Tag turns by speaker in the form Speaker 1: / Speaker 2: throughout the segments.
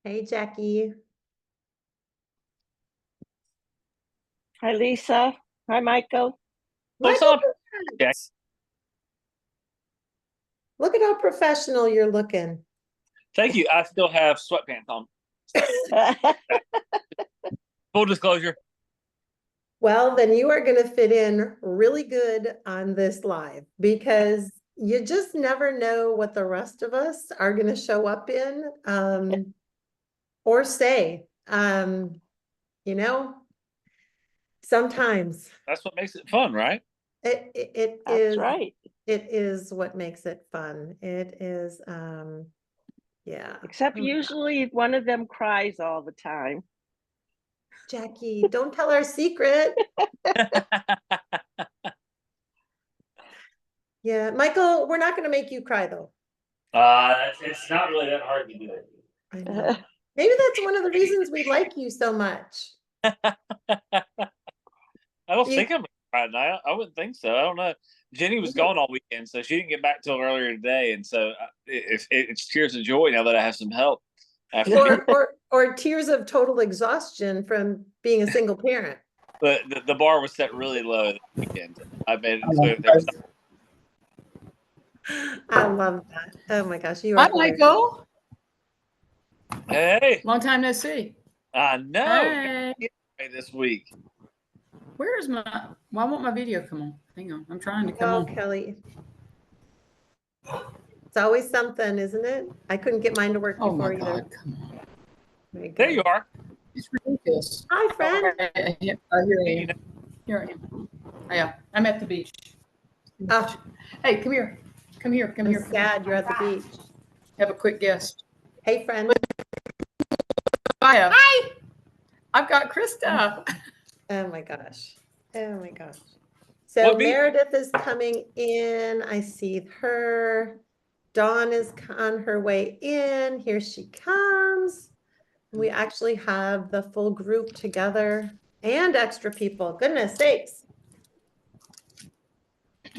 Speaker 1: Hey, Jackie.
Speaker 2: Hi, Lisa. Hi, Michael.
Speaker 3: What's
Speaker 1: Michael,
Speaker 3: up, Jack?
Speaker 1: look at how professional you're looking.
Speaker 3: Thank you. I still have sweatpants on. Full disclosure.
Speaker 1: Well, then you are going to fit in really good on this live because you just never know what the rest of us are going to show up in or say. You know, sometimes
Speaker 3: That's what makes it fun, right?
Speaker 1: it
Speaker 2: That's
Speaker 1: is
Speaker 2: right.
Speaker 1: it is what makes it fun. It is yeah.
Speaker 2: Except
Speaker 1: Oh my God.
Speaker 2: usually one of them cries all the time.
Speaker 1: Jackie, don't tell our secret. Yeah, Michael, we're not going to make you cry though.
Speaker 3: It's not really that hard to do it.
Speaker 1: I know. Maybe that's one of the reasons we like you so much.
Speaker 3: I don't
Speaker 1: You-
Speaker 3: think I'm right now. I wouldn't think so. I don't know. Jenny was gone all weekend, so she didn't get back till earlier today, and so it's tears of joy now that I have some help.
Speaker 1: or tears of total exhaustion from being a single parent.
Speaker 3: But the bar was set really low this weekend. I mean, so there was
Speaker 1: I love that. Oh my gosh, you
Speaker 4: Hi,
Speaker 1: are hilarious.
Speaker 4: Michael.
Speaker 3: hey,
Speaker 4: Long time no see.
Speaker 3: I know
Speaker 4: Hey,
Speaker 3: this week.
Speaker 4: where's my? Why won't my video come on? Hang on, I'm trying to come
Speaker 1: Oh,
Speaker 4: on.
Speaker 1: Kelly. It's always something, isn't it? I couldn't get mine to work
Speaker 4: Oh my
Speaker 1: before either.
Speaker 4: God, come on!
Speaker 3: There you are.
Speaker 4: It's ridiculous.
Speaker 1: Hi, friend.
Speaker 4: Here I am. Here I am. Oh, yeah, I'm at the beach.
Speaker 1: Oh,
Speaker 4: Hey, come here. Come here. Come
Speaker 1: I'm
Speaker 4: here.
Speaker 1: sad you're at the beach.
Speaker 4: Have a quick guest.
Speaker 1: Hey, friend.
Speaker 4: Hi. Hi. I've got Krista.
Speaker 1: Oh my gosh. Oh my gosh. So
Speaker 3: What beach?
Speaker 1: Meredith is coming in. I see her. Dawn is on her way in. Here she comes. We actually have the full group together and extra people. Goodness sakes.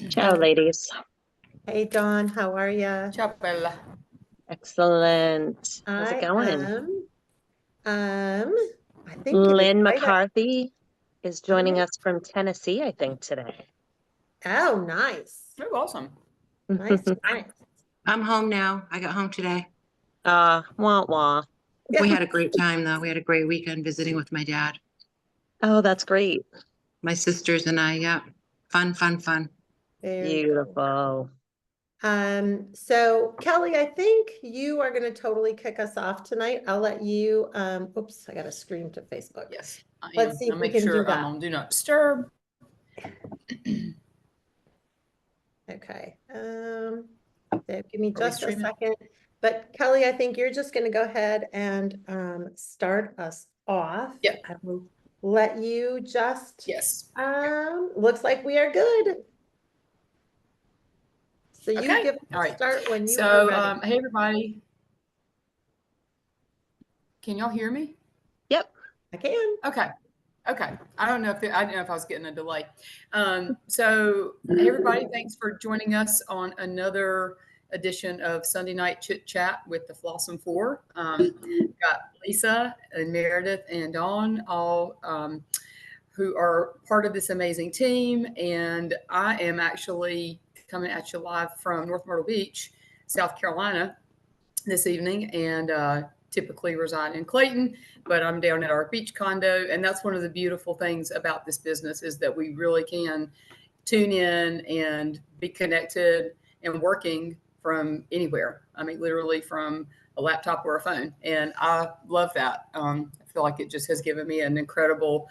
Speaker 5: Ciao, ladies.
Speaker 1: Hey, Dawn, how are you?
Speaker 4: Ciao, Bella.
Speaker 5: Excellent. How's it going?
Speaker 1: I think it is
Speaker 5: Lynn
Speaker 1: right at-
Speaker 5: McCarthy is joining us from Tennessee, I think, today.
Speaker 1: Oh, nice.
Speaker 4: Oh, awesome.
Speaker 1: Nice, nice.
Speaker 6: I'm home now. I got home today.
Speaker 5: Wah wah.
Speaker 6: We had a great time though. We had a great weekend visiting with my dad,
Speaker 5: Oh, that's great.
Speaker 6: my sisters and I. Yeah. Fun, fun, fun.
Speaker 1: Very cool.
Speaker 5: Beautiful.
Speaker 1: So Kelly, I think you are going to totally kick us off tonight. I'll let you, oops, I got to scream to Facebook.
Speaker 4: Yes, I am.
Speaker 1: Let's see if
Speaker 4: I'll
Speaker 1: we
Speaker 4: make
Speaker 1: can do
Speaker 4: sure
Speaker 1: that.
Speaker 4: I'm on Do Not Disturb.
Speaker 1: Okay. So give me
Speaker 4: Are we
Speaker 1: just a
Speaker 4: streaming?
Speaker 1: second. But Kelly, I think you're just going to go ahead and start us off.
Speaker 4: Yep.
Speaker 1: I will let you just,
Speaker 4: Yes.
Speaker 1: looks like we are good. So you
Speaker 4: Okay.
Speaker 1: give us
Speaker 4: All
Speaker 1: a
Speaker 4: right.
Speaker 1: start when you are
Speaker 4: So,
Speaker 1: ready.
Speaker 4: hey everybody. Can y'all hear me?
Speaker 5: Yep.
Speaker 1: I can.
Speaker 4: Okay. Okay. I don't know if I didn't know if I was getting a delay. So hey everybody, thanks for joining us on another edition of Sunday Night Chit Chat with the Flossom Four. Got Lisa and Meredith and Dawn, all who are part of this amazing team. And I am actually coming at you live from North Myrtle Beach, South Carolina this evening, and typically reside in Clayton, but I'm down at our beach condo. And that's one of the beautiful things about this business is that we really can tune in and be connected and working from anywhere. I mean, literally from a laptop or a phone. And I love that. I feel like it just has given me an incredible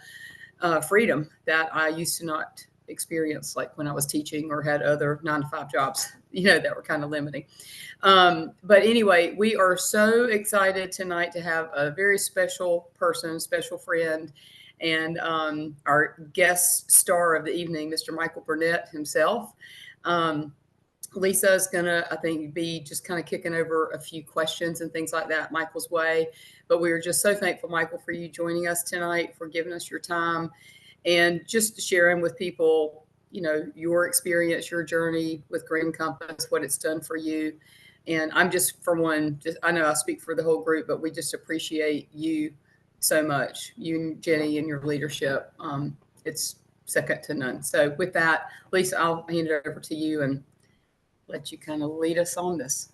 Speaker 4: freedom that I used to not experience, like when I was teaching or had other 9-to-5 jobs, that were kind of limiting. But anyway, we are so excited tonight to have a very special person, special friend, and our guest star of the evening, Mr. Michael Burnett himself. Lisa is going to, I think, be just kind of kicking over a few questions and things like that Michael's way. But we are just so thankful, Michael, for you joining us tonight, for giving us your time, and just sharing with people, your experience, your journey with Green Compass, what it's done for you. And I'm just, for one, just, I know I speak for the whole group, but we just appreciate you so much, you and Jenny and your leadership. It's second to none. So with that, Lisa, I'll hand it over to you and let you kind of lead us on this.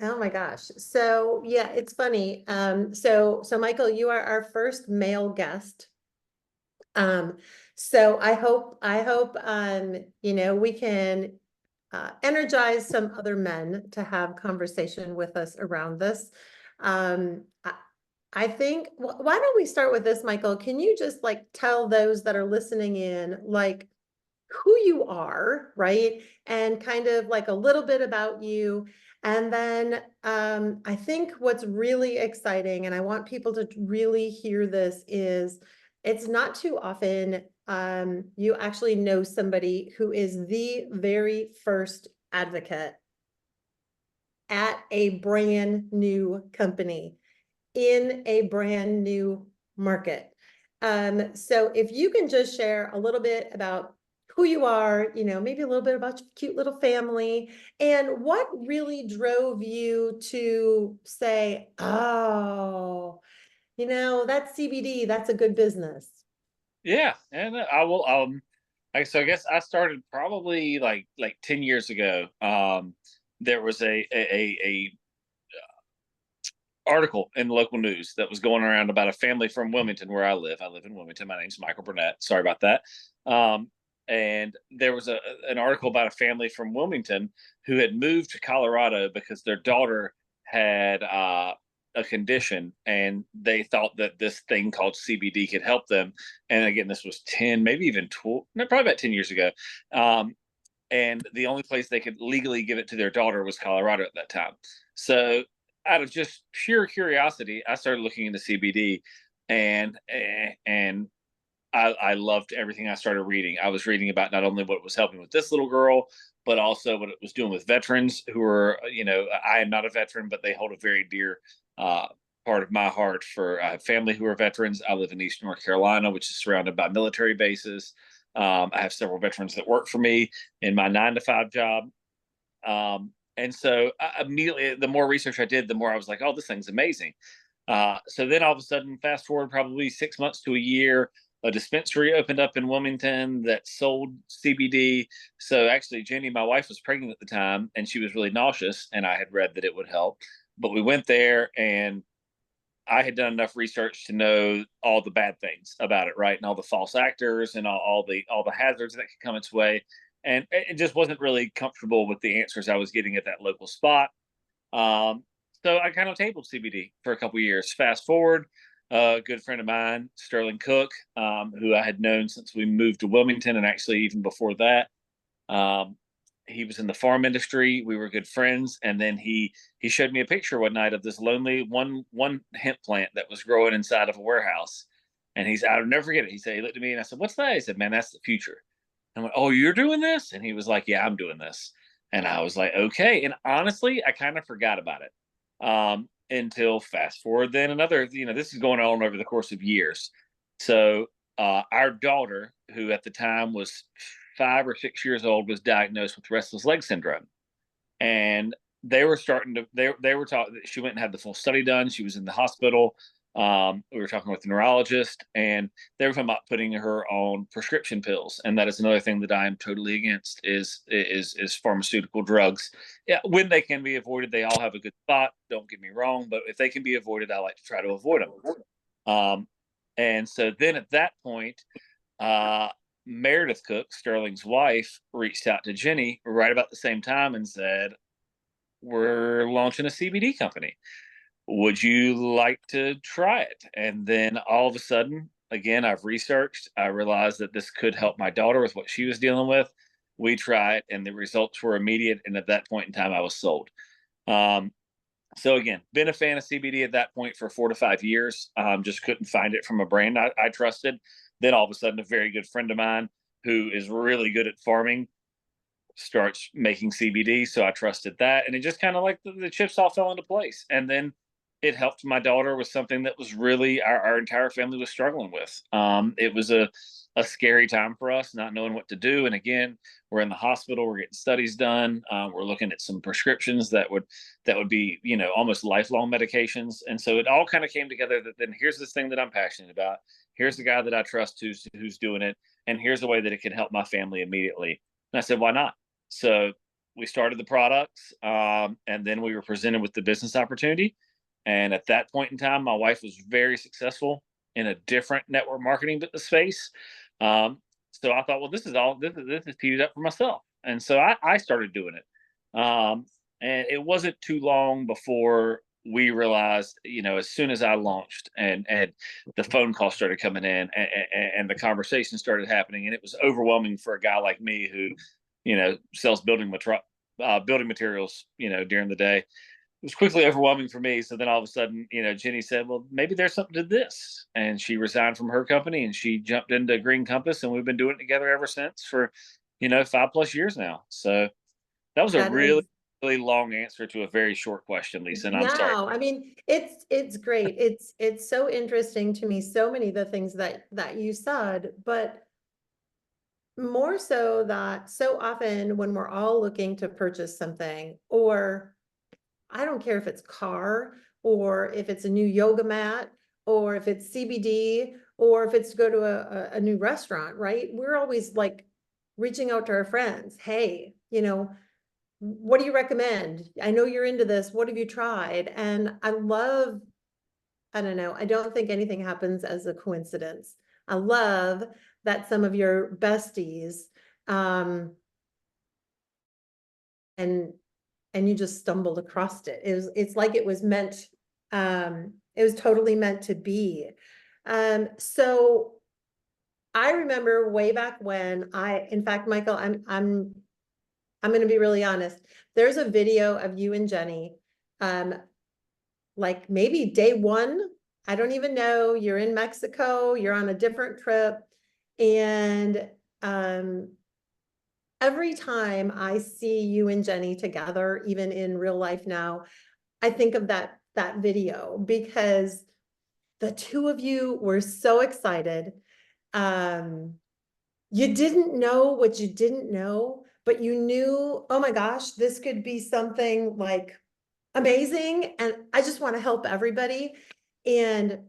Speaker 1: Oh my gosh. So yeah, it's funny. So Michael, you are our first male guest. So I hope, we can energize some other men to have conversation with us around this. I think, why don't we start with this, Michael? Can you just like tell those that are listening in, like who you are, right? And kind of like a little bit about you. And then I think what's really exciting, and I want people to really hear this, is it's not too often you actually know somebody who is the very first advocate at a brand new company in a brand new market. So if you can just share a little bit about who you are, maybe a little bit about your cute little family, and what really drove you to say, oh, that's CBD, that's a good business.
Speaker 3: Yeah, and I will. So I guess I started probably like 10 years ago. There was a article in the local news that was going around about a family from Wilmington, where I live. I live in Wilmington. My name's Michael Burnett. Sorry about that. And there was an article about a family from Wilmington who had moved to Colorado because their daughter had a condition, and they thought that this thing called CBD could help them. And again, this was 10, maybe even 12, no, probably about 10 years ago. And the only place they could legally give it to their daughter was Colorado at that time. So out of just pure curiosity, I started looking into CBD, and I loved everything I started reading. I was reading about not only what it was helping with this little girl, but also what it was doing with veterans who are, I am not a veteran, but they hold a very dear part of my heart. For I have family who are veterans. I live in East North Carolina, which is surrounded by military bases. I have several veterans that work for me in my 9-to-5 job. And so immediately, the more research I did, the more I was like, oh, this thing's amazing. So then all of a sudden, fast forward probably 6 months to a year, a dispensary opened up in Wilmington that sold CBD. So actually, Jenny, my wife, was pregnant at the time, and she was really nauseous, and I had read that it would help. But we went there, and I had done enough research to know all the bad things about it, right? And all the false actors and all the hazards that could come its way. And it just wasn't really comfortable with the answers I was getting at that local spot. So I kind of tabled CBD for a couple of years. Fast forward, a good friend of mine, Sterling Cook, who I had known since we moved to Wilmington, and actually even before that, he was in the farm industry. We were good friends, and then he showed me a picture one night of this lonely one hemp plant that was growing inside of a warehouse. And I'll never forget it. He looked at me and I said, "What's that?" He said, "Man, that's the future." I went, "Oh, you're doing this?" And he was like, "Yeah, I'm doing this." And I was like, "Okay." And honestly, I kind of forgot about it until fast forward then another. This is going on over the course of years. So our daughter, who at the time was 5 or 6 years old, was diagnosed with restless leg syndrome, and they were starting to. They were taught that she went and had the full study done. She was in the hospital. We were talking with the neurologist, and they were talking about putting her on prescription pills, and that is another thing that I am totally against is pharmaceutical drugs. Yeah, when they can be avoided, they all have a good spot. Don't get me wrong, but if they can be avoided, I like to try to avoid them. And so then at that point, Meredith Cook, Sterling's wife, reached out to Jenny right about the same time and said, "We're launching a CBD company. Would you like to try it?" And then all of a sudden, again, I've researched, I realized that this could help my daughter with what she was dealing with. We tried, and the results were immediate. And at that point in time, I was sold. So again, been a fan of CBD at that point for 4 to 5 years. Just couldn't find it from a brand I trusted. Then all of a sudden, a very good friend of mine who is really good at farming starts making CBD. So I trusted that. And it just kind of like the chips all fell into place. And then it helped my daughter with something that was really our entire family was struggling with. It was a scary time for us, not knowing what to do. And again, we're in the hospital, we're getting studies done. We're looking at some prescriptions that would be, you know, almost lifelong medications. And so it all kind of came together that then here's this thing that I'm passionate about. Here's the guy that I trust who's doing it. And here's a way that it can help my family immediately. And I said, why not? So we started the products, and then we were presented with the business opportunity. And at that point in time, my wife was very successful in a different network marketing space. So I thought, well, this is teed up for myself. And so I started doing it. And it wasn't too long before we realized, you know, as soon as I launched and the phone calls started coming in and the conversation started happening, and it was overwhelming for a guy like me who, you know, sells building materials, you know, during the day. It was quickly overwhelming for me. So then all of a sudden, you know, Jenny said, well, maybe there's something to this. And she resigned from her company and she jumped into Green Compass, and we've been doing it together ever since for, you know, 5+ years now. So that was a
Speaker 1: That
Speaker 3: really,
Speaker 1: is-
Speaker 3: really long answer to a very short question, Lisa. And I'm sorry.
Speaker 1: No, I mean, it's great. It's so interesting to me, so many of the things that you said, but more so that so often when we're all looking to purchase something, or I don't care if it's car, or if it's a new yoga mat, or if it's CBD, or if it's to go to a new restaurant, right? We're always like reaching out to our friends. Hey, you know, what do you recommend? I know you're into this. What have you tried? And I don't know, I don't think anything happens as a coincidence. I love that some of your besties, and you just stumbled across it. It's like it was meant, it was totally meant to be. So I remember way back when in fact, Michael, I'm going to be really honest. There's a video of you and Jenny, like maybe day one. I don't even know. You're in Mexico, you're on a different trip. And, every time I see you and Jenny together, even in real life now, I think of that video, because the two of you were so excited. You didn't know what you didn't know, but you knew, oh my gosh, this could be something like amazing, and I just want to help everybody. And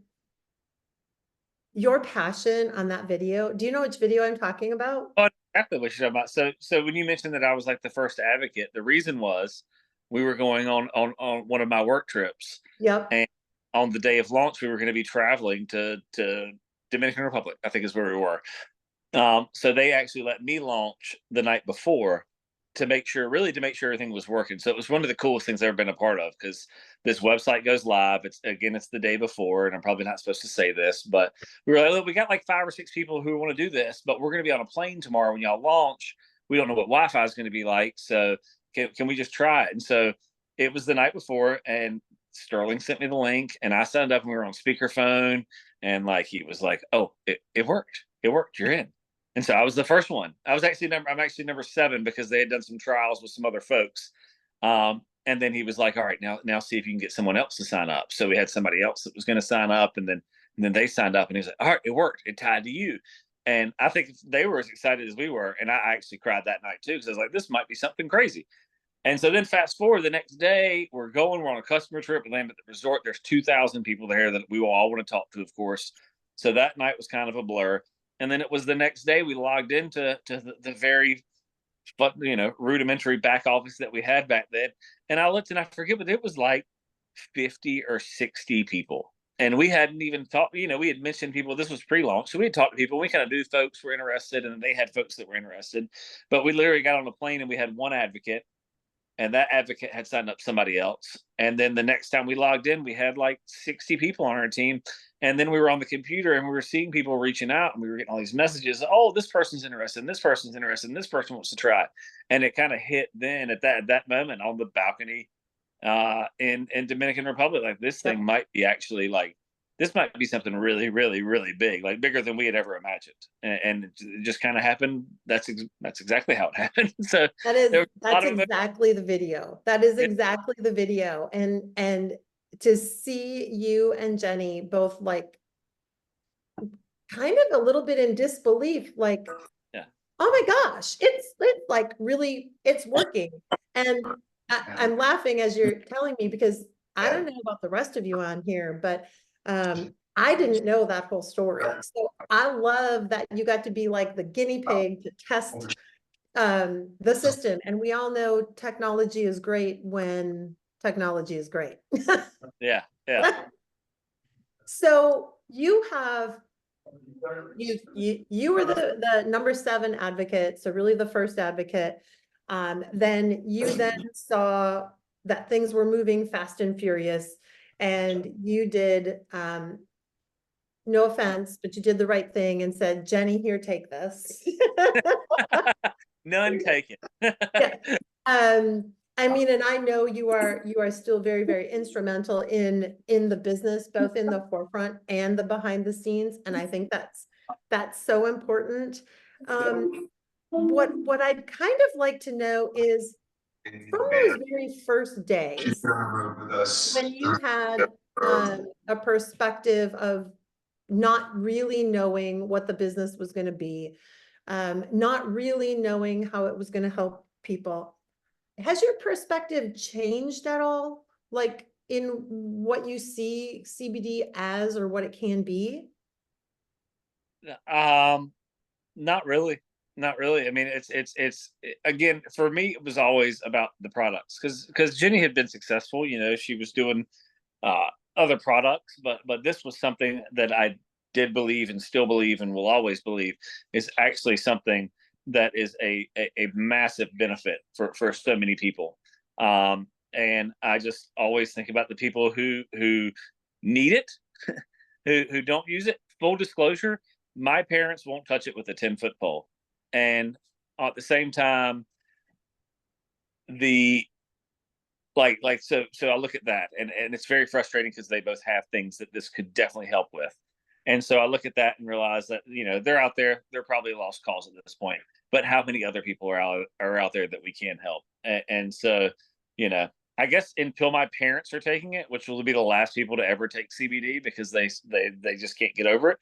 Speaker 1: your passion on that video, do you know which video I'm talking about?
Speaker 3: Oh, exactly what you're talking about. So when you mentioned that I was like the first advocate, the reason was we were going on one of my work trips.
Speaker 1: Yep.
Speaker 3: And on the day of launch, we were going to be traveling to Dominican Republic, I think is where we were. So they actually let me launch the night before to make sure everything was working. So it was one of the coolest things I've ever been a part of, because this website goes live. It's the day before, and I'm probably not supposed to say this, but we were like, look, we got like 5 or 6 people who want to do this, but we're going to be on a plane tomorrow when y'all launch. We don't know what Wi-Fi is going to be like. So can we just try it? And so it was the night before, and Sterling sent me the link, and I signed up, and we were on speakerphone, and like, he was like, oh, it worked. It worked. You're in. And so I was the first one. I'm actually number 7, because they had done some trials with some other folks. And then he was like, all right, now see if you can get someone else to sign up. So we had somebody else that was going to sign up, and then they signed up, and he was like, all right, it worked. It tied to you. And I think they were as excited as we were. And I actually cried that night too, because I was like, this might be something crazy. And so then fast forward, the next day, we're on a customer trip. We land at the resort. There's 2,000 people there that we will all want to talk to, of course. So that night was kind of a blur. And then it was the next day we logged into the very, you know, rudimentary back office that we had back then. And I looked, and I forget, but it was like 50 or 60 people. And we hadn't even talked, you know, we had mentioned people. This was pre-launch. So we had talked to people. We kind of knew folks were interested, and they had folks that were interested. But we literally got on a plane, and we had one advocate, and that advocate had signed up somebody else. And then the next time we logged in, we had like 60 people on our team. And then we were on the computer, and we were seeing people reaching out, and we were getting all these messages. Oh, this person's interested, and this person's interested, and this person wants to try. And it kind of hit then at that moment on the balcony in Dominican Republic. Like, this thing might be actually like, this might be something really, really, really big, like bigger than we had ever imagined. And it just kind of happened. That's exactly how it happened. So
Speaker 1: That's exactly the video. That is exactly the video. And to see you and Jenny both like kind of a little bit in disbelief, like,
Speaker 3: Yeah.
Speaker 1: oh my gosh, it's like really, it's working. And I'm laughing as you're telling me because I don't know about the rest of you on here, but I didn't know that whole story. So I love that you got to be like the guinea pig to test the system. And we all know technology is great when technology is great.
Speaker 3: Yeah. Yeah.
Speaker 1: So you have you were the number 7 advocate, so really the first advocate. Then you then saw that things were moving fast and furious, and you did no offense, but you did the right thing and said, Jenny, here, take this.
Speaker 3: None taken.
Speaker 1: Yeah. I mean, and I know you are still very, very instrumental in the business, both in the forefront and the behind the scenes. And I think that's so important. What I'd kind of like to know is from those very first days, when you had a perspective of not really knowing what the business was going to be, not really knowing how it was going to help people. Has your perspective changed at all? Like in what you see CBD as or what it can be?
Speaker 3: Not really. Not really. I mean, again, for me, it was always about the products because Jenny had been successful. You know, she was doing other products, but this was something that I did believe and still believe and will always believe is actually something that is a massive benefit for so many people. And I just always think about the people who need it, who don't use it. Full disclosure, my parents won't touch it with a 10-foot pole. And at the same time, so I look at that and it's very frustrating because they both have things that this could definitely help with. And so I look at that and realize that, you know, they're out there, they're probably a lost cause at this point, but how many other people are out there that we can help? And so, you know, I guess until my parents are taking it, which will be the last people to ever take CBD because they just can't get over it.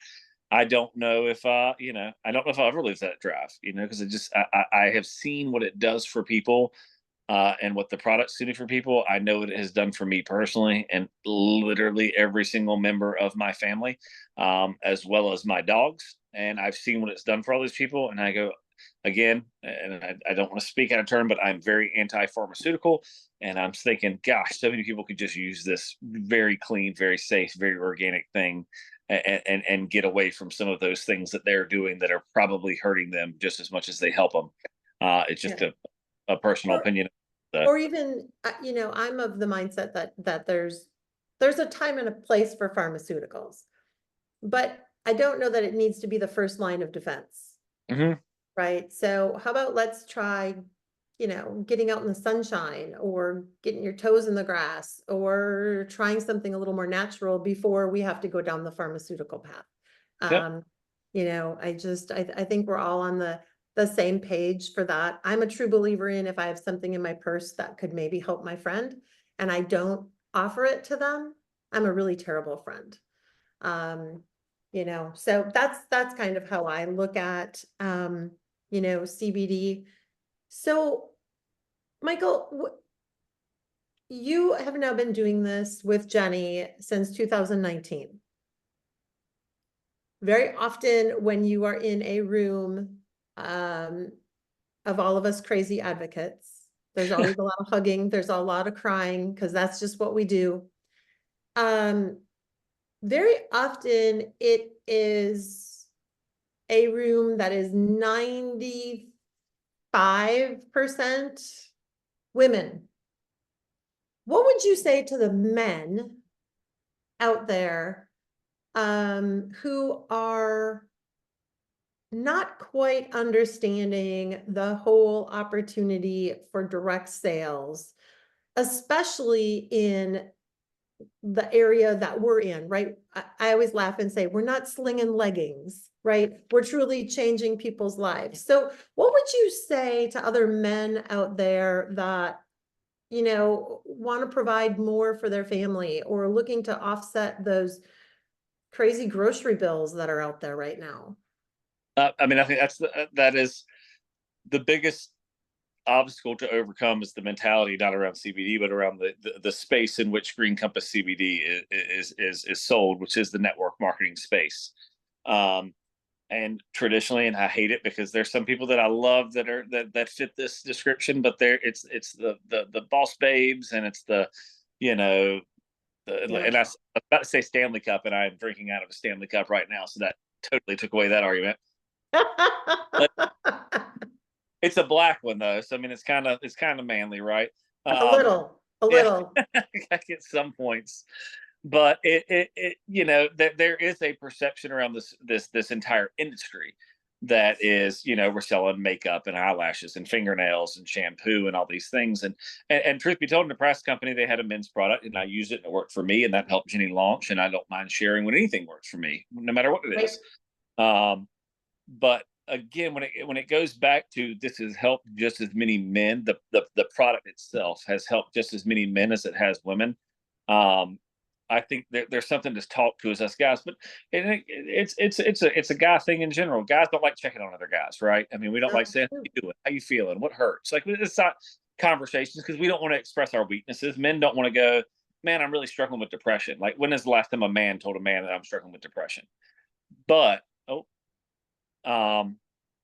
Speaker 3: I don't know if you know, I don't know if I'll ever lose that drive, you know, because I have seen what it does for people and what the product's doing for people. I know what it has done for me personally and literally every single member of my family, as well as my dogs. And I've seen what it's done for all these people. And I go, again, and I don't want to speak out of turn, but I'm very anti-pharmaceutical. And I'm thinking, gosh, so many people could just use this very clean, very safe, very organic thing and get away from some of those things that they're doing that are probably hurting them just as much as they help them. It's just a personal opinion.
Speaker 1: Or even, you know, I'm of the mindset that there's a time and a place for pharmaceuticals, but I don't know that it needs to be the first line of defense.
Speaker 3: Mm-hmm.
Speaker 1: Right. So how about let's try, you know, getting out in the sunshine or getting your toes in the grass or trying something a little more natural before we have to go down the pharmaceutical path.
Speaker 3: Yep.
Speaker 1: You know, I think we're all on the same page for that. I'm a true believer in if I have something in my purse that could maybe help my friend and I don't offer it to them, I'm a really terrible friend. You know, so that's kind of how I look at, you know, CBD. So Michael, you have now been doing this with Jenny since 2019. Very often when you are in a room of all of us crazy advocates, there's always a lot of hugging, there's a lot of crying, because that's just what we do. Very often it is a room that is 95% women. What would you say to the men out there who are not quite understanding the whole opportunity for direct sales, especially in the area that we're in, right? I always laugh and say, we're not slinging leggings, right? We're truly changing people's lives. So what would you say to other men out there that, want to provide more for their family or looking to offset those crazy grocery bills that are out there right now.
Speaker 3: I mean, I think that is the biggest obstacle to overcome is the mentality not around CBD, but around the space in which Green Compass CBD is sold, which is the network marketing space. And traditionally, and I hate it because there's some people that I love that fit this description, but it's the boss babes, and it's and I was about to say Stanley Cup, and I'm drinking out of a Stanley Cup right now, so that totally took away that argument. It's a black one though, so I mean, it's kind of manly, right?
Speaker 1: A little.
Speaker 3: At some points, but there is a perception around this entire industry that is, we're selling makeup and eyelashes and fingernails and shampoo and all these things, and truth be told, in the press company, they had a men's product, and I used it and it worked for me, and that helped Jenny launch, and I don't mind sharing when anything works for me, no matter what it is. But again, when it goes back to this has helped just as many men, the product itself has helped just as many men as it has women. I think there's something to talk to us guys, but it's a guy thing in general. Guys don't like checking on other guys, right? I mean, we don't like saying, how you doing? How you feeling? What hurts? Like, it's not conversations because we don't want to express our weaknesses. Men don't want to go, man, I'm really struggling with depression. Like, when is the last time a man told a man that I'm struggling with depression? But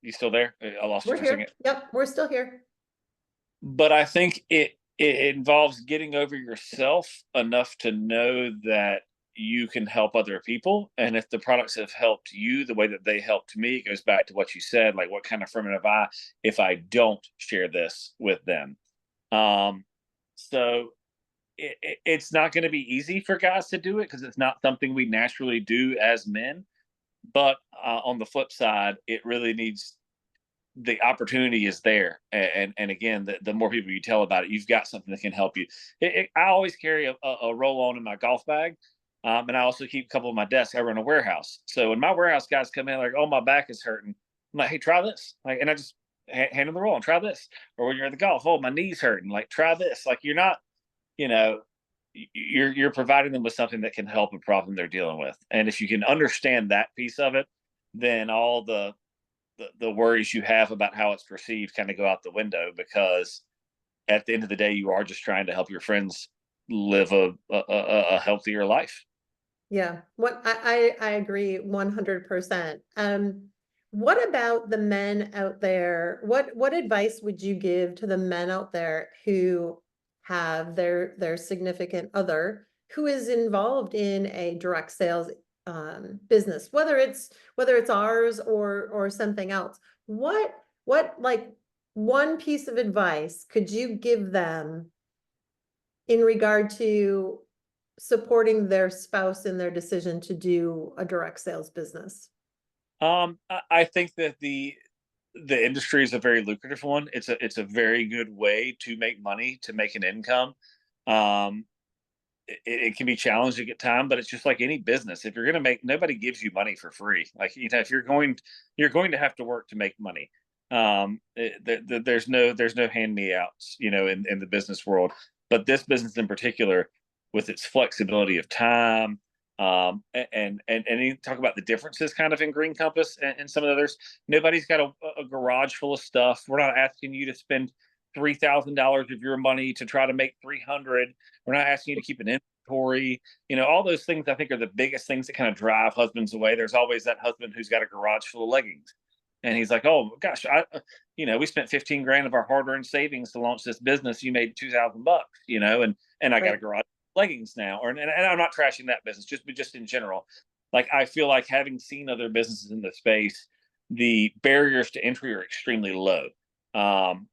Speaker 3: you still there? I lost you for a second.
Speaker 1: Yep, we're still here.
Speaker 3: But I think it involves getting over yourself enough to know that you can help other people. And if the products have helped you the way that they helped me, it goes back to what you said, like, what kind of friend am I if I don't share this with them? So it's not going to be easy for guys to do it because it's not something we naturally do as men. But on the flip side, it really needs, the opportunity is there. And again, the more people you tell about it, you've got something that can help you. I always carry a roll-on in my golf bag. And I also keep a couple of my desks. I run a warehouse. So when my warehouse guys come in, like, oh, my back is hurting, I'm like, hey, try this. Like, and I just hand them the roll and try this. Or when you're at the golf, oh, my knee's hurting, like, try this. Like, you're not, you're providing them with something that can help a problem they're dealing with. And if you can understand that piece of it, then all the worries you have about how it's perceived kind of go out the window, because at the end of the day, you are just trying to help your friends live a healthier life.
Speaker 1: Yeah, I agree 100%. What about the men out there? What advice would you give to the men out there who have their significant other who is involved in a direct sales business, whether it's ours or something else? What like one piece of advice could you give them in regard to supporting their spouse in their decision to do a direct sales business?
Speaker 3: I think that the industry is a very lucrative one. It's a very good way to make money, to make an income. It can be challenging at times, but it's just like any business. If you're going to make, nobody gives you money for free. Like, if you're going to have to work to make money. There's no hand me outs, in the business world, but this business in particular, with its flexibility of time, and you talk about the differences kind of in Green Compass and some of the others. Nobody's got a garage full of stuff. We're not asking you to spend $3,000 of your money to try to make 300. We're not asking you to keep an inventory. All those things I think are the biggest things that kind of drive husbands away. There's always that husband who's got a garage full of leggings, and he's like, "Oh gosh, we spent 15 grand of our hard-earned savings to launch this business. You made $2,000, and I got a garage leggings now." And I'm not trashing that business, just in general. Like, I feel like, having seen other businesses in the space, the barriers to entry are extremely low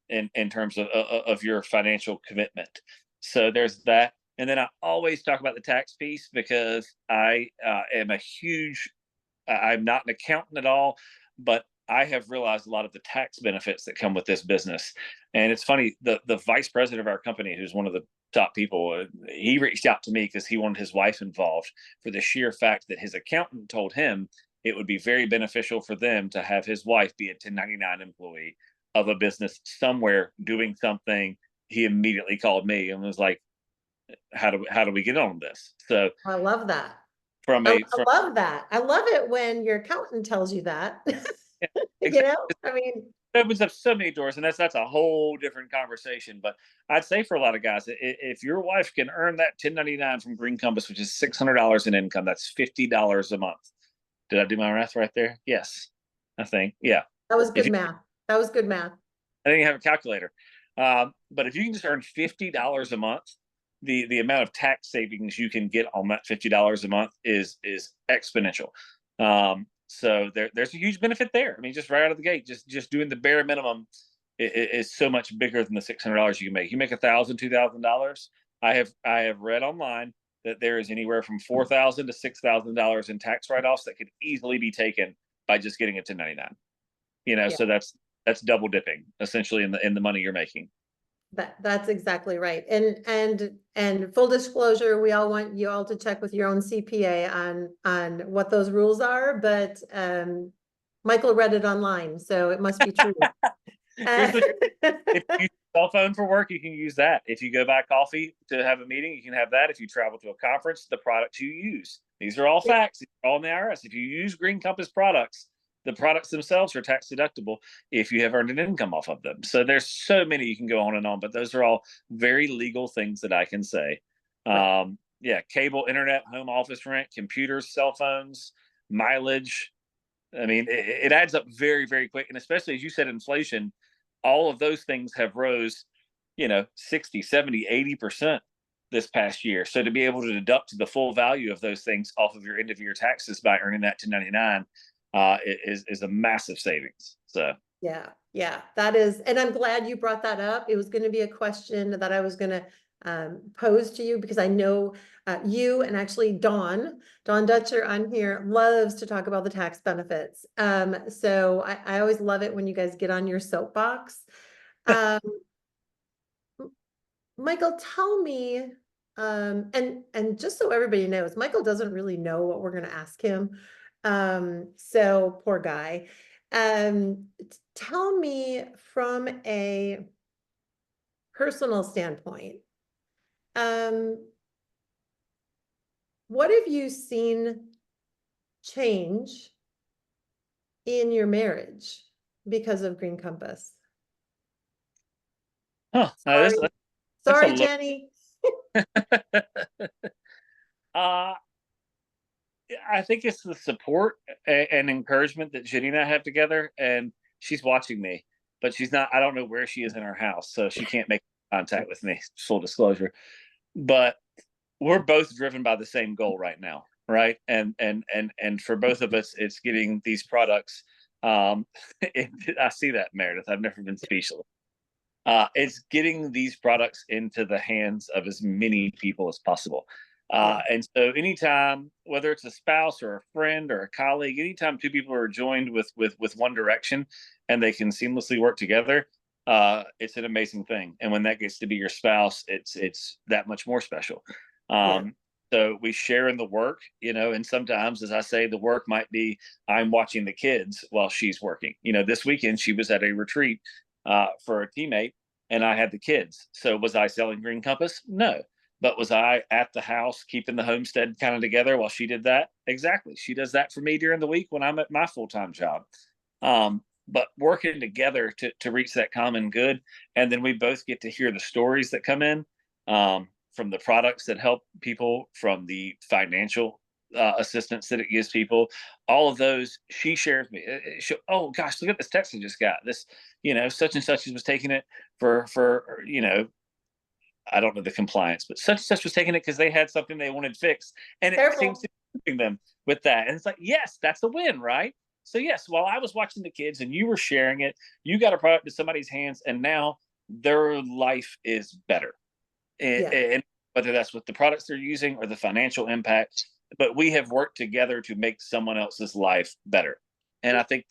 Speaker 3: in terms of your financial commitment. So there's that. And then I always talk about the tax piece, because I am I'm not an accountant at all, but I have realized a lot of the tax benefits that come with this business. And it's funny, the vice president of our company, who's one of the top people, he reached out to me because he wanted his wife involved, for the sheer fact that his accountant told him it would be very beneficial for them to have his wife be a 1099 employee of a business somewhere, doing something he immediately called me and was like, how do we get on this? So
Speaker 1: I love that.
Speaker 3: from
Speaker 1: I
Speaker 3: from
Speaker 1: love that. I love it when your accountant tells you that.
Speaker 3: Yeah,
Speaker 1: You know, I mean,
Speaker 3: it opens up so many doors, and that's a whole different conversation. But I'd say for a lot of guys, if your wife can earn that 1099 from Green Compass, which is $600 in income, that's $50 a month. Did I do my math right there? Yes, I think. Yeah,
Speaker 1: that was
Speaker 3: If
Speaker 1: good
Speaker 3: you-
Speaker 1: math. That was good math.
Speaker 3: I didn't have a calculator. But if you can just earn $50 a month, the amount of tax savings you can get on that $50 a month is exponential. So there's a huge benefit there. I mean, just right out of the gate, just doing the bare minimum is so much bigger than the $600 you can make. You make $1,000, $2,000. I have read online that there is anywhere from $4,000 to $6,000 in tax write-offs that could easily be taken by just getting a 1099.
Speaker 1: Yeah.
Speaker 3: So that's double dipping essentially in the money you're making.
Speaker 1: That's exactly right. And full disclosure, we all want you all to check with your own CPA on what those rules are, but Michael read it online, so it must be true.
Speaker 3: Here's if you use a cell phone for work, you can use that. If you go buy coffee to have a meeting, you can have that. If you travel to a conference, the products you use. These are all facts. These are all in the IRS. If you use Green Compass products, the products themselves are tax deductible if you have earned an income off of them. So there's so many you can go on and on, but those are all very legal things that I can say. Yeah, cable, internet, home office rent, computers, cell phones, mileage. I mean, it adds up very, very quick. And especially as you said, inflation, all of those things have rose, 60, 70, 80% this past year. So to be able to deduct the full value of those things off of your end of year taxes by earning that 1099 is a massive savings. So
Speaker 1: Yeah, that is, and I'm glad you brought that up. It was going to be a question that I was going to pose to you because I know you and actually Dawn Dutcher on here loves to talk about the tax benefits. So I always love it when you guys get on your soapbox. Michael, tell me, and just so everybody knows, Michael doesn't really know what we're going to ask him. So poor guy. Tell me from a personal standpoint, what have you seen change in your marriage because of Green Compass?
Speaker 3: Sorry,
Speaker 1: Sorry,
Speaker 3: a
Speaker 1: Jenny.
Speaker 3: I think it's the support and encouragement that Jenny and I have together, and she's watching me, but she's not. I don't know where she is in her house, so she can't make contact with me. Full disclosure, but we're both driven by the same goal right now, right? And for both of us, it's getting these products. I see that, Meredith. I've never been speechless. It's getting these products into the hands of as many people as possible. And so anytime, whether it's a spouse or a friend or a colleague, anytime two people are joined with one direction and they can seamlessly work together, it's an amazing thing. And when that gets to be your spouse, it's that much more special. So we share in the work, and sometimes, as I say, the work might be I'm watching the kids while she's working. This weekend she was at a retreat for a teammate, and I had the kids. So was I selling Green Compass? No. But was I at the house keeping the homestead kind of together while she did that? Exactly. She does that for me during the week when I'm at my full-time job. But working together to reach that common good. And then we both get to hear the stories that come in from the products that help people, from the financial assistance that it gives people. All of those she shares me. Oh gosh, look at this text I just got. This, such and such was taking it for I don't know the compliance, but such and such was taking it because they had something they wanted fixed, and it seems to be helping them with that. And it's like, yes, that's a win, right? So yes, while I was watching the kids and you were sharing it, you got a product to somebody's hands, and now their life is better. And whether that's with the products they're using or the financial impact, but we have worked together to make someone else's life better. And I think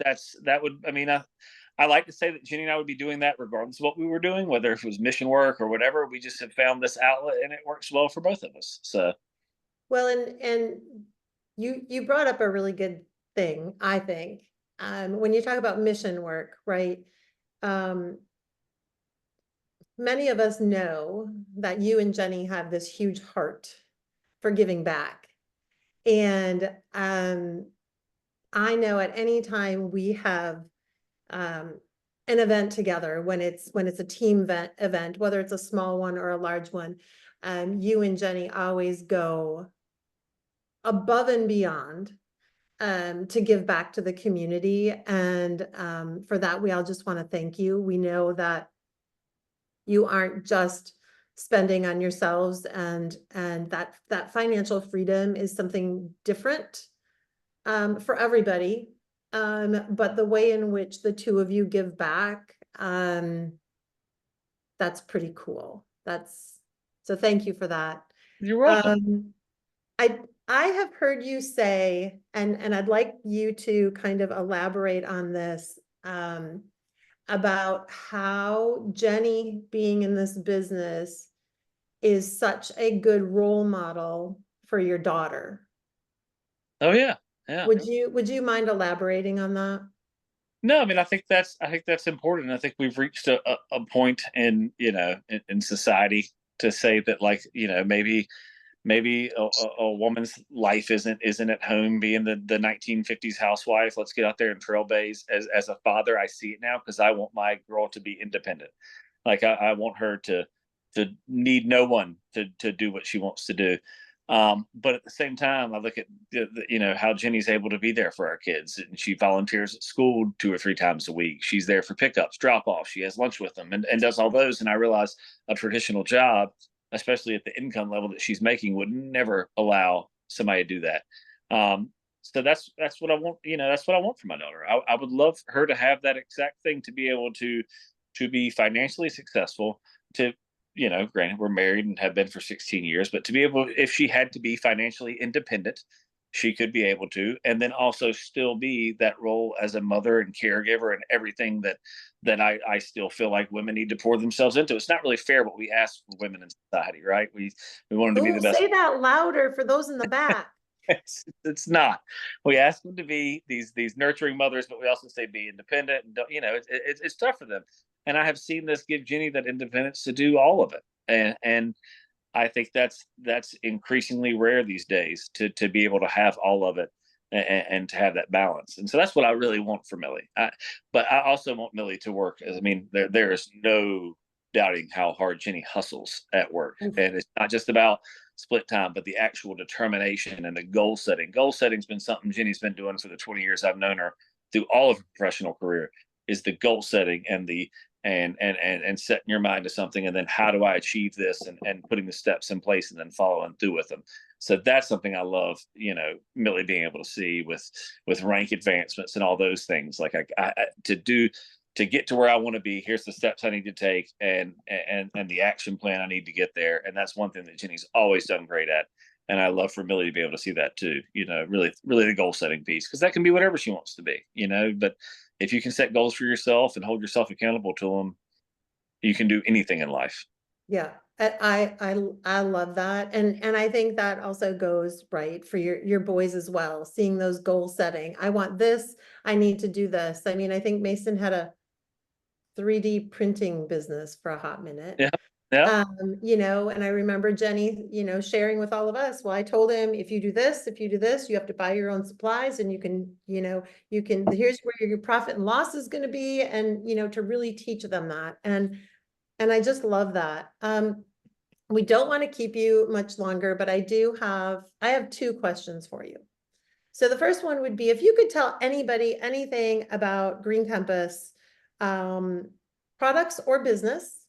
Speaker 3: I like to say that Jenny and I would be doing that regardless of what we were doing, whether it was mission work or whatever. We just have found this outlet and it works well for both of us. So,
Speaker 1: well, and you brought up a really good thing, I think. When you talk about mission work, right? many of us know that you and Jenny have this huge heart for giving back. And I know at any time we have an event together, when it's a team event, whether it's a small one or a large one, you and Jenny always go above and beyond to give back to the community. And for that, we all just want to thank you. We know that you aren't just spending on yourselves, and that financial freedom is something different for everybody. But the way in which the two of you give back, that's pretty cool. So thank you for that.
Speaker 3: You're welcome.
Speaker 1: I have heard you say, and I'd like you to kind of elaborate on this, about how Jenny being in this business is such a good role model for your daughter.
Speaker 3: Oh yeah. Yeah.
Speaker 1: Would you mind elaborating on that?
Speaker 3: No, I mean, I think that's important. I think we've reached a point in, in society to say that, like, maybe a woman's life isn't at home being the 1950s housewife. Let's get out there and trailblaze. As a father, I see it now, because I want my girl to be independent. Like, I want her to need no one to do what she wants to do. But at the same time, I look at how Jenny's able to be there for our kids, and she volunteers at school 2 or 3 times a week. She's there for pickups, drop offs. She has lunch with them, and does all those. And I realize a traditional job, especially at the income level that she's making, would never allow somebody to do that. So that's what I want. That's what I want for my daughter. I would love her to have that exact thing, to be able to be financially successful, to, granted, we're married and have been for 16 years, but to be able, if she had to be financially independent, she could be able to, and then also still be that role as a mother and caregiver and everything that I still feel like women need to pour themselves into. It's not really fair what we ask for women in society, right? We want them to be the best.
Speaker 1: Say that louder for those in the back.
Speaker 3: It's not. We ask them to be these nurturing mothers, but we also say be independent. And it's tough for them. And I have seen this give Jenny that independence to do all of it. And I think that's increasingly rare these days, to be able to have all of it, and to have that balance. And so that's what I really want for Millie. But I also want Millie to work. I mean, there is no doubting how hard Jenny hustles at work. And it's not just about split time, but the actual determination and the goal setting. Goal setting's been something Jenny's been doing for the 20 years I've known her, through all of her professional career, is the goal setting and the and setting your mind to something, and then how do I achieve this, and putting the steps in place and then following through with them. So that's something I love, Millie being able to see with rank advancements and all those things. Like, I to get to where I want to be, here's the steps I need to take, and the action plan I need to get there. And that's one thing that Jenny's always done great at. And I love for Millie to be able to see that too, really the goal setting piece, because that can be whatever she wants to be, but if you can set goals for yourself and hold yourself accountable to them, you can do anything in life.
Speaker 1: Yeah, I love that. And I think that also goes right for your boys as well, seeing those goal setting. I want this, I need to do this. I mean, I think Mason had a 3D printing business for a hot minute.
Speaker 3: Yeah. Yeah.
Speaker 1: And I remember Jenny, sharing with all of us, well, I told him, if you do this, you have to buy your own supplies, and you can, here's where your profit and loss is going to be. And, to really teach them that. And I just love that. We don't want to keep you much longer, but I have 2 questions for you. So the first one would be, if you could tell anybody anything about Green Compass, products or business,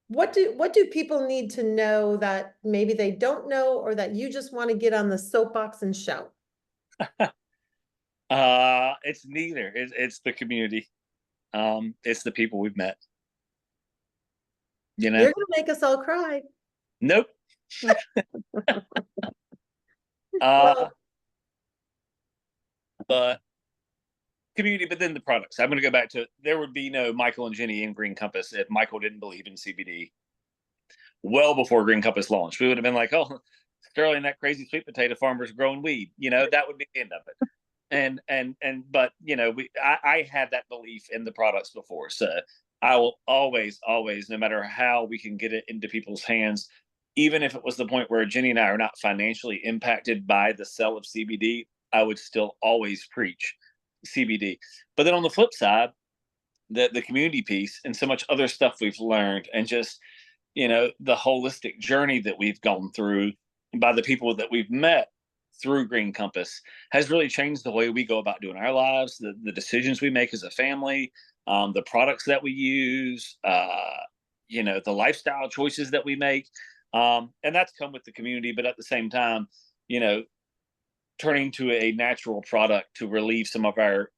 Speaker 1: what do people need to know that maybe they don't know, or that you just want to get on the soapbox and shout?
Speaker 3: It's neither. It's the community. It's the people we've met.
Speaker 1: You're gonna make us all cry.
Speaker 3: Nope.
Speaker 1: Well,
Speaker 3: but community, but then the products. I'm going to go back to, there would be no Michael and Jenny in Green Compass if Michael didn't believe in CBD. Well before Green Compass launched, we would have been like, oh, Sterling, that crazy sweet potato farmer's growing weed. That would be the end of it. But I had that belief in the products before. So I will always, always, no matter how we can get it into people's hands, even if it was the point where Jenny and I are not financially impacted by the sale of CBD, I would still always preach CBD. But then on the flip side, the community piece and so much other stuff we've learned, and just, you know, the holistic journey that we've gone through by the people that we've met through Green Compass has really changed the way we go about doing our lives, the decisions we make as a family, the products that we use, you know, the lifestyle choices that we make. And that's come with the community, but at the same time, you know, turning to a natural product to relieve some of our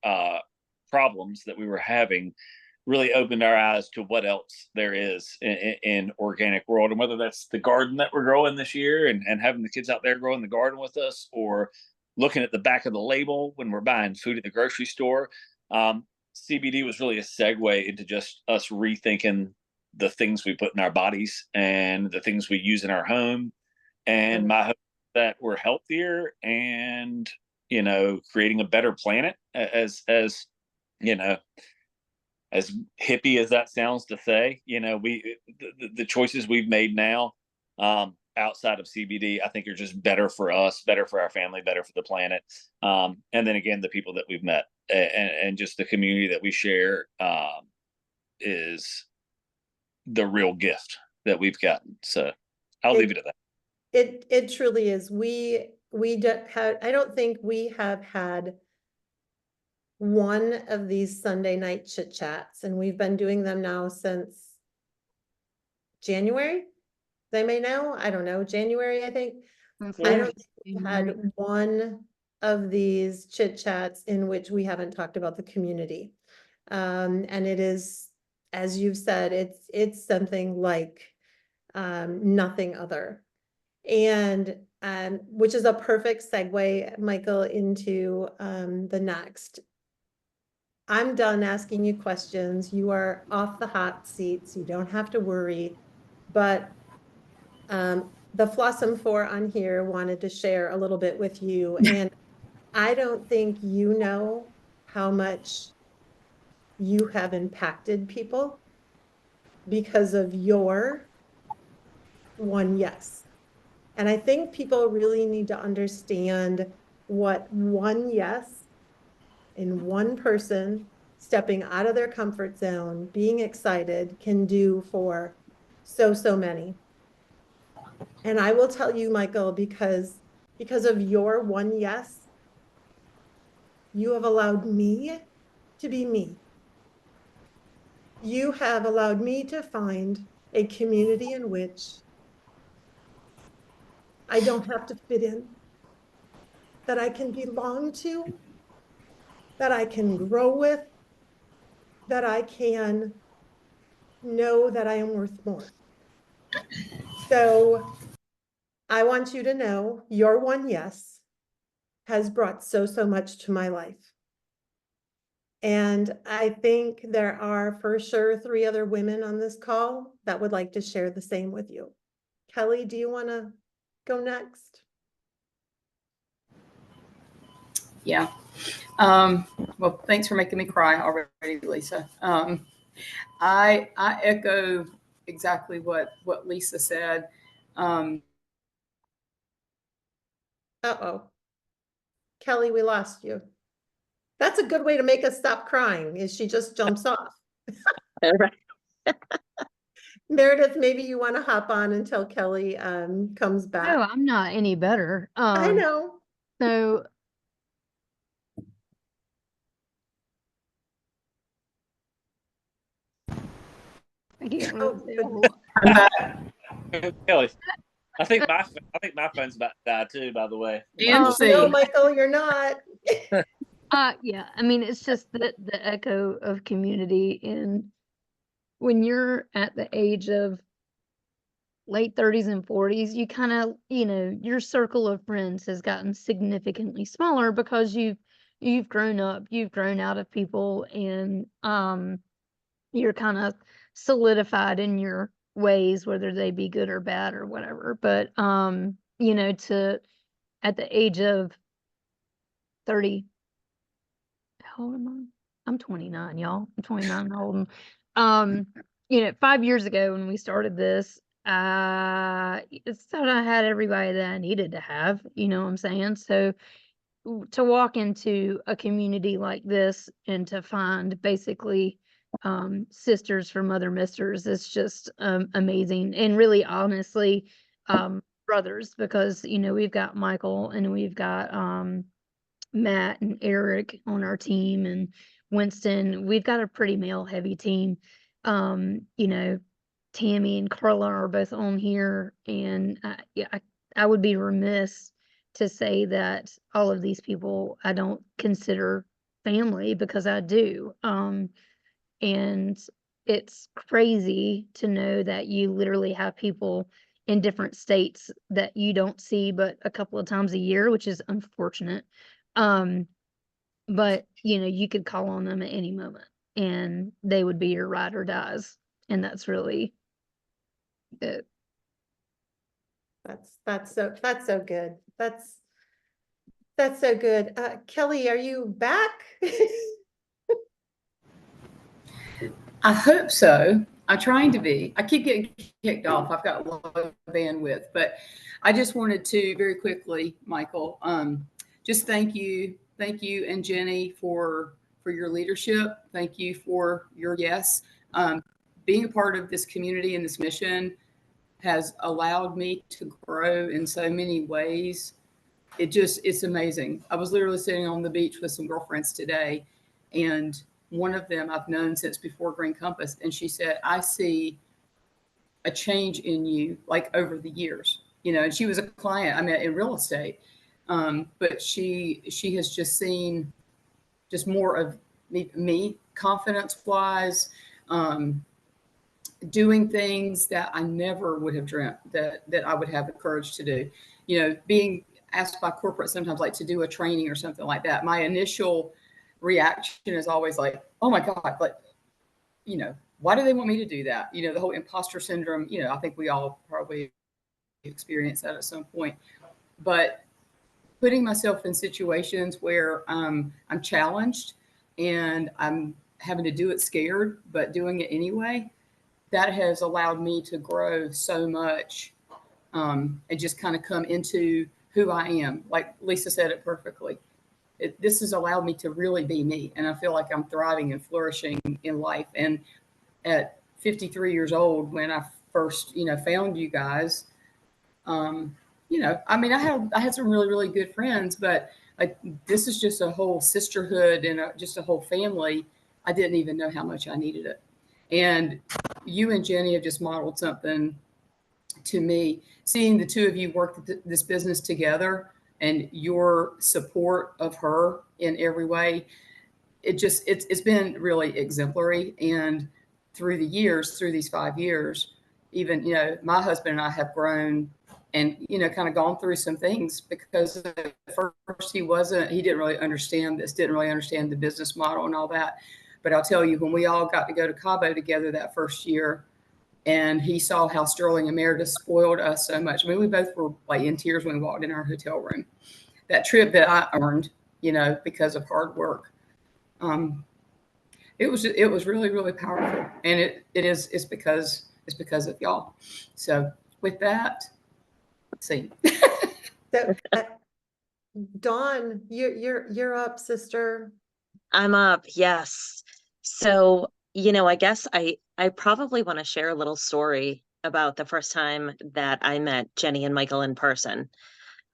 Speaker 3: problems that we were having really opened our eyes to what else there is in organic world, and whether that's the garden that we're growing this year and having the kids out there growing the garden with us, or looking at the back of the label when we're buying food at the grocery store. CBD was really a segue into just us rethinking the things we put in our bodies and the things we use in our home. And my hope is that we're healthier and, you know, creating a better planet, as you know, as hippie as that sounds to say. You know, the choices we've made now, outside of CBD, I think are just better for us, better for our family, better for the planet. And then again, the people that we've met, and just the community that we share, is the real gift that we've gotten. So I'll leave it at that.
Speaker 1: It truly is. We don't have, I don't think we have had one of these Sunday night chit chats, and we've been doing them now since January. They may know, I don't know, January, I think. I don't think we've had one of these chit chats in which we haven't talked about the community. And it is, as you've said, it's something like nothing other. And which is a perfect segue, Michael, into the next. I'm done asking you questions. You are off the hot seat, so you don't have to worry. But the Flossom 4 on here wanted to share a little bit with you. And I don't think you know how much you have impacted people because of your one yes. And I think people really need to understand what one yes in one person stepping out of their comfort zone, being excited, can do for so many. And I will tell you, Michael, because of your one yes, you have allowed me to be me. You have allowed me to find a community in which I don't have to fit in, that I can belong to, that I can grow with, that I can know that I am worth more. So I want you to know your one yes has brought so much to my life. And I think there are for sure 3 other women on this call that would like to share the same with you. Kelly, do you want to go next?
Speaker 4: Yeah. Well, thanks for making me cry already, Lisa. I echo exactly what Lisa said.
Speaker 1: Uh-oh. Kelly, we lost you. That's a good way to make us stop crying, is she just jumps off. Meredith, maybe you want to hop on until Kelly comes back.
Speaker 7: No, I'm not any better.
Speaker 1: I know.
Speaker 7: So I can't really say a whole lot.
Speaker 3: Kelly, I think my phone's about to die too, by the way.
Speaker 4: And
Speaker 1: No, Michael, you're not.
Speaker 7: Yeah, I mean, it's just the echo of community. And when you're at the age of late 30s and 40s, you kind of, you know, your circle of friends has gotten significantly smaller because you've grown up, you've grown out of people, and you're kind of solidified in your ways, whether they be good or bad or whatever. But you know, at the age of 30, how old am I? I'm 29, y'all. I'm 29 old. you know, 5 years ago when we started this, it's thought I had everybody that I needed to have, you know what I'm saying? So to walk into a community like this and to find basically sisters from other misters is just amazing, and really honestly brothers, because you know we've got Michael and we've got Matt and Eric on our team, and Winston. We've got a pretty male heavy team. You know, Tammy and Carla are both on here, and yeah, I would be remiss to say that all of these people I don't consider family, because I do. And it's crazy to know that you literally have people in different states that you don't see but a couple of times a year, which is unfortunate. Um, but you know, you could call on them at any moment and they would be your ride or dies. And that's really it.
Speaker 1: That's so good. That's so good. Kelly, are you back?
Speaker 4: I hope so. I'm trying to be. I keep getting kicked off. I've got low bandwidth, but I just wanted to very quickly, Michael, just thank you and Jenny for your leadership. Thank you for your yes. Being a part of this community and this mission has allowed me to grow in so many ways. It's amazing. I was literally sitting on the beach with some girlfriends today, and one of them I've known since before Green Compass, and she said, I see a change in you like over the years, you know, and she was a client, I mean, in real estate. But she has just seen just more of me confidence wise, doing things that I never would have dreamt that I would have the courage to do. You know, being asked by corporate sometimes like to do a training or something like that. My initial reaction is always like, oh my God, but you know, why do they want me to do that? You know, the whole imposter syndrome, you know, I think we all probably experience that at some point. But putting myself in situations where I'm challenged and I'm having to do it scared, but doing it anyway, that has allowed me to grow so much, and just kind of come into who I am. Like Lisa said it perfectly. This has allowed me to really be me. And I feel like I'm thriving and flourishing in life. And at 53 years old, when I first, you know, found you guys, you know, I mean, I had some really, really good friends, but like, this is just a whole sisterhood and just a whole family. I didn't even know how much I needed it. And you and Jenny have just modeled something to me. Seeing the two of you work this business together and your support of her in every way, it's been really exemplary. And through the years, through these 5 years, even, you know, my husband and I have grown and, you know, kind of gone through some things, because at first he didn't really understand this, didn't really understand the business model and all that. But I'll tell you, when we all got to go to Cabo together that first year, and he saw how Sterling and Meredith spoiled us so much. I mean, we both were like in tears when we walked in our hotel room. That trip that I earned, you know, because of hard work. It was really, really powerful. And it's because of y'all. So with that, let's see.
Speaker 1: So, Dawn, you're up, sister.
Speaker 5: I'm up, yes. So, you know, I guess I probably want to share a little story about the first time that I met Jenny and Michael in person.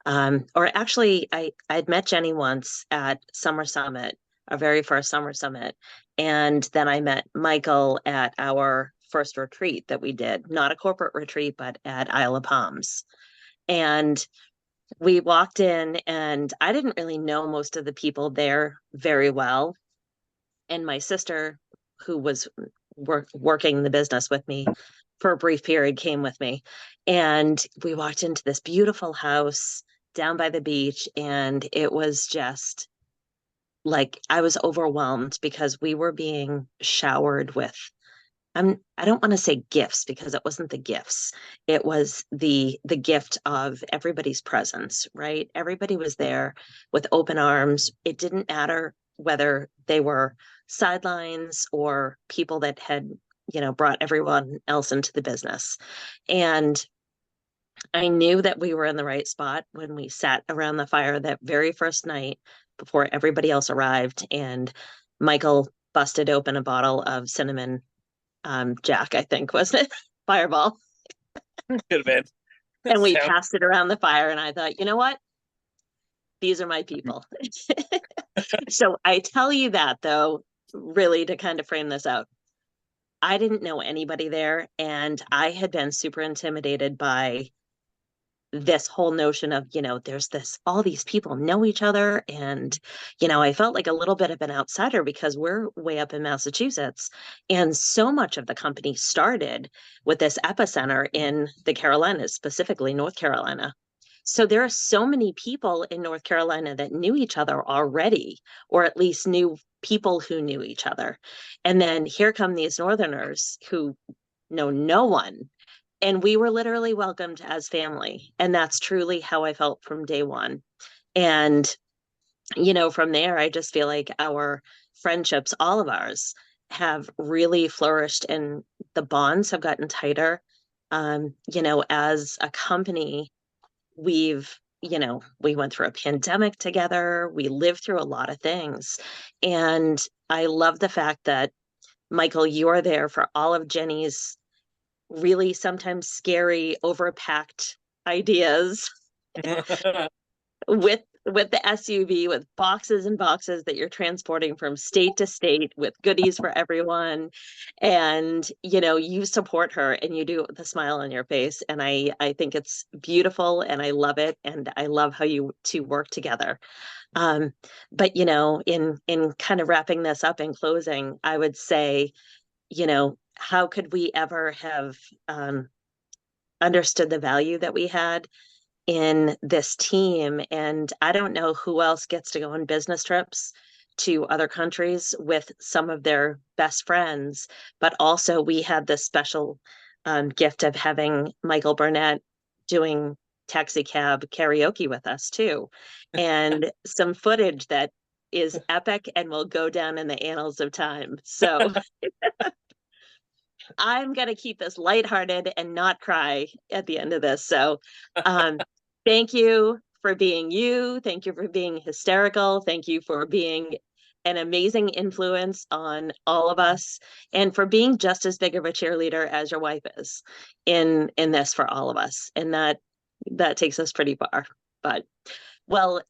Speaker 5: Or actually, I'd met Jenny once at Summer Summit, our very first Summer Summit. And then I met Michael at our first retreat that we did, not a corporate retreat, but at Isle of Palms. And we walked in, and I didn't really know most of the people there very well. And my sister, who was working the business with me for a brief period, came with me. And we walked into this beautiful house down by the beach, and it was just like I was overwhelmed because we were being showered with I don't want to say gifts, because it wasn't the gifts. It was the gift of everybody's presence, right? Everybody was there with open arms. It didn't matter whether they were sidelines or people that had brought everyone else into the business. And I knew that we were in the right spot when we sat around the fire that very first night before everybody else arrived, and Michael busted open a bottle of cinnamon Jack, I think, was it? Fireball.
Speaker 3: Could have been.
Speaker 5: And we
Speaker 3: Sounds-
Speaker 5: passed it around the fire, and I thought, you know what? These are my people. So I tell you that, though, really to kind of frame this out. I didn't know anybody there, and I had been super intimidated by this whole notion of, there's all these people know each other. And, I felt like a little bit of an outsider because we're way up in Massachusetts. And so much of the company started with this epicenter in the Carolinas, specifically North Carolina. So there are so many people in North Carolina that knew each other already, or at least knew people who knew each other. And then here come these Northerners who know no one. And we were literally welcomed as family. And that's truly how I felt from day one. And, from there, I just feel like our friendships, all of ours, have really flourished and the bonds have gotten tighter. As a company, we went through a pandemic together. We lived through a lot of things. And I love the fact that, Michael, you are there for all of Jenny's really sometimes scary, overpacked ideas with the SUV, with boxes and boxes that you're transporting from state to state with goodies for everyone. And, you support her and you do it with a smile on your face. And I think it's beautiful and I love it. And I love how you two work together. But, in kind of wrapping this up in closing, I would say, how could we ever have understood the value that we had in this team? And I don't know who else gets to go on business trips to other countries with some of their best friends, but also we had this special gift of having Michael Burnett doing taxi cab karaoke with us too, and some footage that is epic and will go down in the annals of time. So I'm going to keep this lighthearted and not cry at the end of this. So thank you for being you. Thank you for being hysterical. Thank you for being an amazing influence on all of us and for being just as big of a cheerleader as your wife is in this for all of us. And that takes us pretty far. But well,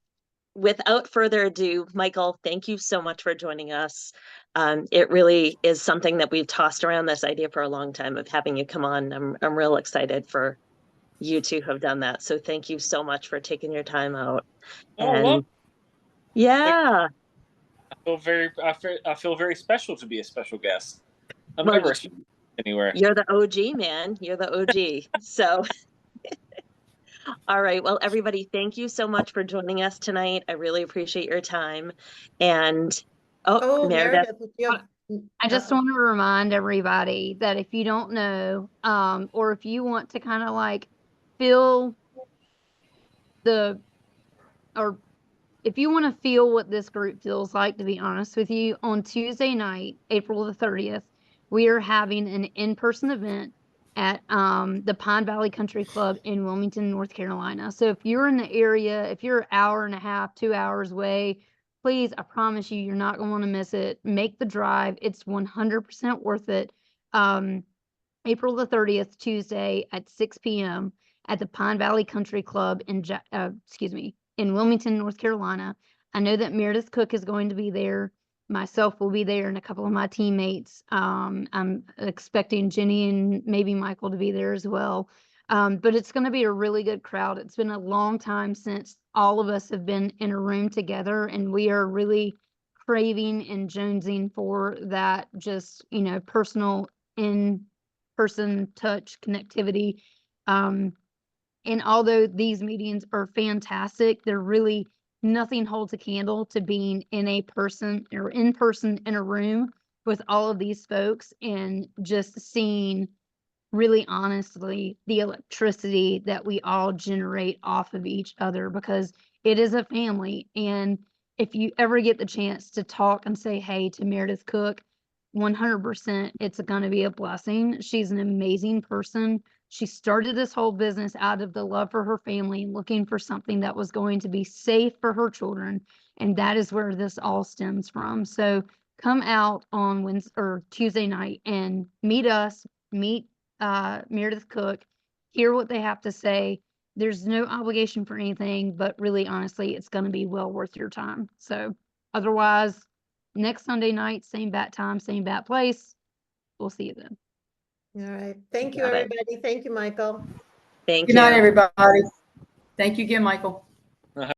Speaker 5: without further ado, Michael, thank you so much for joining us. It really is something that we've tossed around this idea for a long time of having you come on. I'm real excited for you to have done that. So thank you so much for taking your time out. And yeah,
Speaker 3: I feel very special to be a special guest. I'm
Speaker 5: well,
Speaker 3: never anywhere.
Speaker 5: you're the OG, man. You're the OG. So all right. Well, everybody, thank you so much for joining us tonight. I really appreciate your time. And
Speaker 1: Oh,
Speaker 5: Meredith.
Speaker 1: Meredith, you have.
Speaker 7: I just want to remind everybody that if you don't know, or if you want to kind of like feel or if you want to feel what this group feels like, to be honest with you, on Tuesday night, April the 30th, we are having an in-person event at the Pine Valley Country Club in Wilmington, North Carolina. So if you're in the area, if you're an hour and a half, 2 hours away, please, I promise you, you're not going to want to miss it. Make the drive. It's 100% worth it. April the 30th, Tuesday at 6 p.m. at the Pine Valley Country Club in Wilmington, North Carolina. I know that Meredith Cook is going to be there. Myself will be there and a couple of my teammates. I'm expecting Jenny and maybe Michael to be there as well. But it's going to be a really good crowd. It's been a long time since all of us have been in a room together, and we are really craving and jonesing for that just, personal in-person touch connectivity. And although these meetings are fantastic, they're really nothing holds a candle to being in person in a room with all of these folks and just seeing really honestly the electricity that we all generate off of each other, because it is a family. And if you ever get the chance to talk and say hey to Meredith Cook, 100% it's going to be a blessing. She's an amazing person. She started this whole business out of the love for her family, looking for something that was going to be safe for her children. And that is where this all stems from. So come out on Wednesday or Tuesday night and meet us, meet Meredith Cook, hear what they have to say. There's no obligation for anything, but really, honestly, it's going to be well worth your time. So otherwise, next Sunday night, same bat time, same bat place. We'll see you then.
Speaker 1: All right. Thank you,
Speaker 5: Got it.
Speaker 1: everybody. Thank you, Michael.
Speaker 5: Thank
Speaker 4: Good
Speaker 5: you.
Speaker 4: night, everybody. Thank you again, Michael.